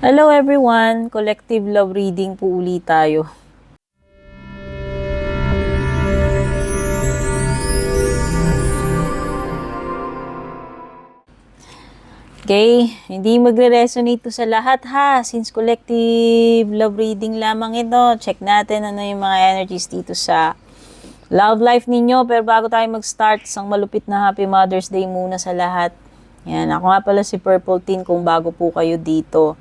Hello everyone! Collective love reading po ulit tayo. Okay, hindi magre-resonate to sa lahat ha. Since collective love reading lamang ito, check natin ano yung mga energies dito sa love life ninyo. Pero bago tayo mag-start, isang malupit na Happy Mother's Day muna sa lahat. Yan, ako nga pala si Purple Teen kung bago po kayo dito.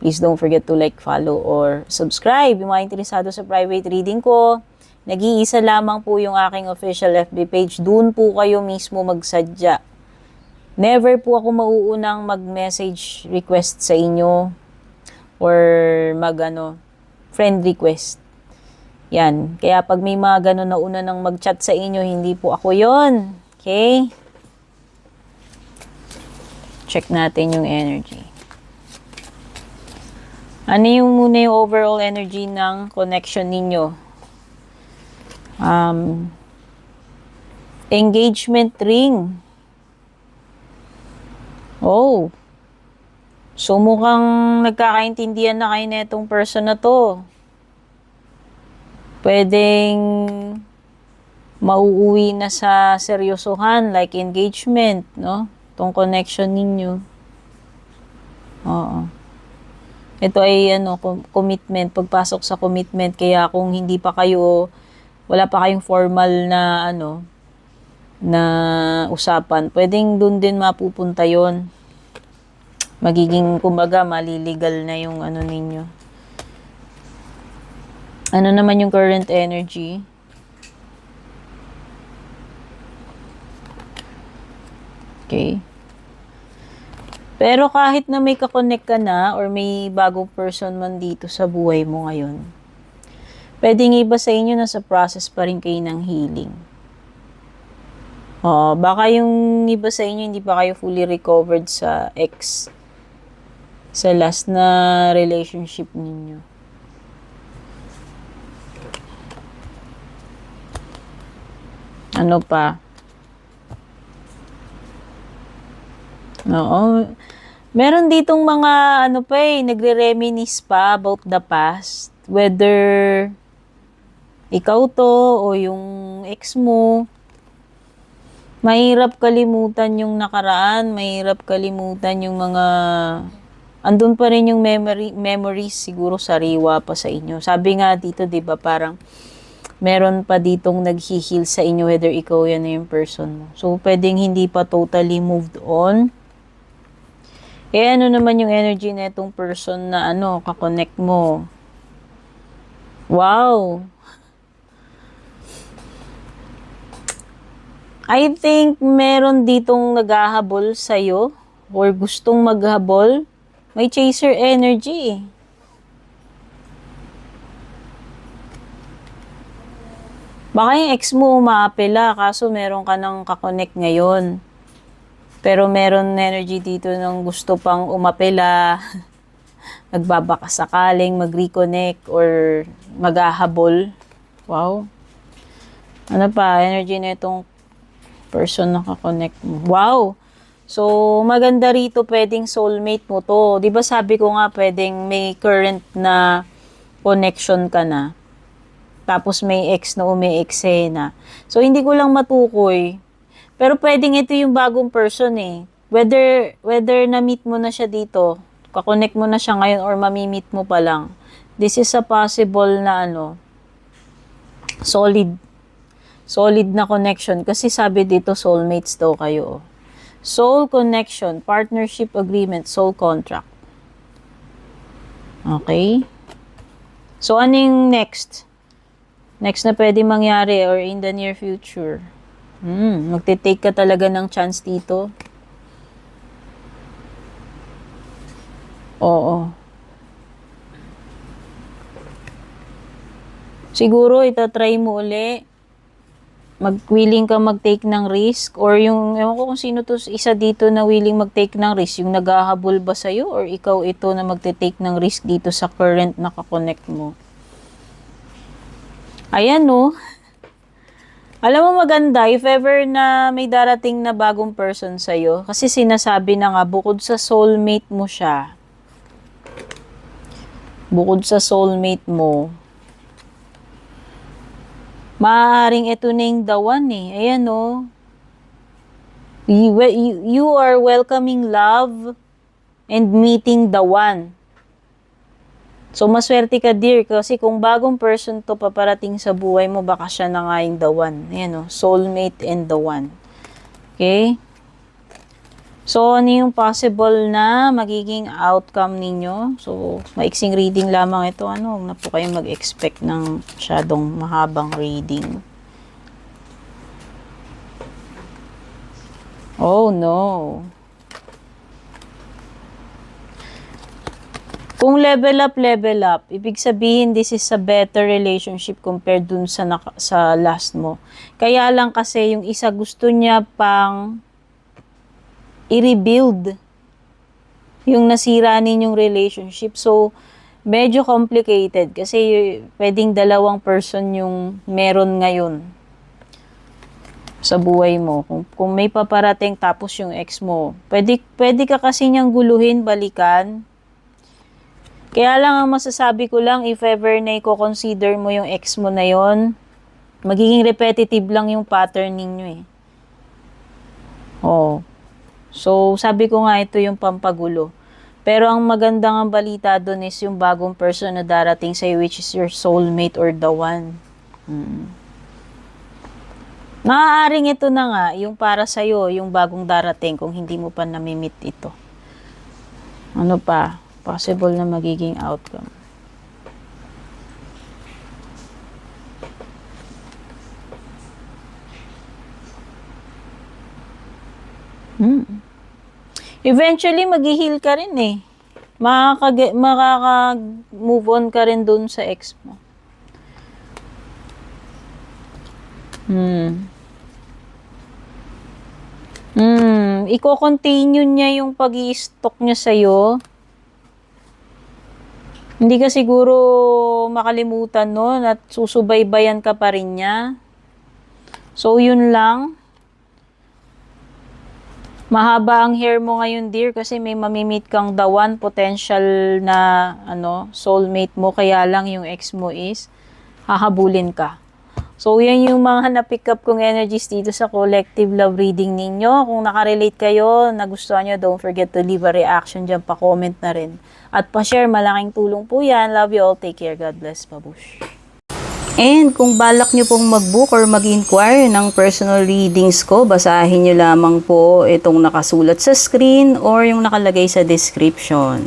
Please don't forget to like, follow, or subscribe. Yung mga interesado sa private reading ko, nag-iisa lamang po yung aking official FB page. Doon po kayo mismo magsadya. Never po ako mauunang mag-message request sa inyo or friend request. Yan. Kaya pag may mga ganun na una nang mag-chat sa inyo, hindi po ako yon. Okay? Check natin yung energy. Ano yung muna yung overall energy ng connection ninyo? Engagement ring. Oh. So mukhang nagkakaintindihan na kayo na itong person na to. Pwedeng mauuwi na sa seryosohan, like engagement, no? Itong connection ninyo. Oo. Ito ay commitment, pagpasok sa commitment. Kaya kung hindi pa kayo, wala pa kayong formal na na usapan, pwedeng dun din mapupunta yon. Magiging, kumbaga, maliligal na yung ninyo. Ano naman yung current energy? Okay. Pero kahit na may kakonect ka na or may bagong person man dito sa buhay mo ngayon, pwedeng iba sa inyo na sa process pa rin kayo ng healing. Baka yung iba sa inyo hindi pa kayo fully recovered sa sa last na relationship ninyo. Ano pa? Oo. Meron ditong mga nagre-reminisce pa about the past. Whether ikaw to o yung ex mo. Mahirap kalimutan yung nakaraan, mahirap kalimutan yung mga andun pa rin yung memories siguro sariwa pa sa inyo. Sabi nga dito, 'di ba, parang meron pa ditong naghi-heal sa inyo whether ikaw yan na yung person mo. So pwedeng hindi pa totally moved on. Ano naman yung energy na itong person na kakonect mo? Wow! I think meron ditong naghahabol sa'yo or gustong maghabol. May chaser energy. Baka yung ex mo umaapela kaso meron ka ng kakonect ngayon. Pero meron energy dito ng gusto pang umapela, nagbabaka sakaling mag-reconnect or maghahabol. Wow. Ano pa? Energy na itong person na kakonect mo. Wow! So, maganda rito, pwedeng soulmate mo to. Di ba sabi ko nga, pwedeng may current na connection ka na. Tapos may ex na umi-eksena. So, hindi ko lang matukoy. Pero pwedeng ito yung bagong person eh. Whether na-meet mo na siya dito, kakonect mo na siya ngayon or mamimit mo pa lang. This is a possible na solid na connection. Kasi sabi dito, soulmates daw kayo. Soul connection, partnership agreement, soul contract. Okay? So, ano yung next? Next na pwede mangyari or in the near future? Magte-take ka talaga ng chance dito. Oo. Siguro, itatry mo uli. Willing ka mag-take ng risk or yung, ewan ko kung sino to isa dito na willing mag-take ng risk, yung naghahabol ba sa'yo or ikaw ito na magte-take ng risk dito sa current na kakonect mo. Ayan no. Alam mo maganda, if ever na may darating na bagong person sa'yo, kasi sinasabi na nga, bukod sa soulmate mo siya, Bukod sa soulmate mo, maaaring ito na yung the one eh. Ayan o. You are welcoming love and meeting the one. So, maswerte ka, dear, kasi kung bagong person to paparating sa buhay mo, baka siya na nga yung the one. Ayan o, soulmate and the one. Okay? So, ano yung possible na magiging outcome ninyo? So, maiksing reading lamang ito. Ano, huwag na po kayong mag-expect ng masyadong mahabang reading. Oh, no. Kung level up, ibig sabihin this is a better relationship compared dun sa last mo. Kaya lang kasi yung isa gusto niya pang i-rebuild yung nasira ninyong relationship. So, medyo complicated kasi pwedeng dalawang person yung meron ngayon sa buhay mo. Kung may paparating tapos yung ex mo, pwede ka kasi niyang guluhin, balikan. Kaya lang ang masasabi ko lang, if ever na i-consider mo yung ex mo na yon, magiging repetitive lang yung pattern ninyo eh. Oh. So, sabi ko nga ito yung pampagulo. Pero ang magandang balita doon is yung bagong person na darating sa'yo, which is your soulmate or the one. Maaaring ito na nga, yung para sa'yo, yung bagong darating, kung hindi mo pa namimit ito. Ano pa? Possible na magiging outcome. Eventually, mag-heal ka rin eh. Makaka-move on ka rin dun sa ex mo. Iko-continue niya yung pag-i-stalk niya sa'yo. Hindi ka siguro makalimutan nun at susubaybayan ka pa rin niya. So, yun lang. Mahaba ang hair mo ngayon, dear, kasi may mamimit kang the one potential na soulmate mo, kaya lang yung ex mo is hahabulin ka. So, yan yung mga na-pick up kong energies dito sa collective love reading ninyo. Kung nakarelate kayo, nagustuhan nyo, don't forget to leave a reaction dyan, pa-comment na rin. At pa-share, malaking tulong po yan. Love you all. Take care. God bless. Babush. And kung balak nyo pong mag-book or mag-inquire ng personal readings ko, basahin nyo lamang po itong nakasulat sa screen or yung nakalagay sa description.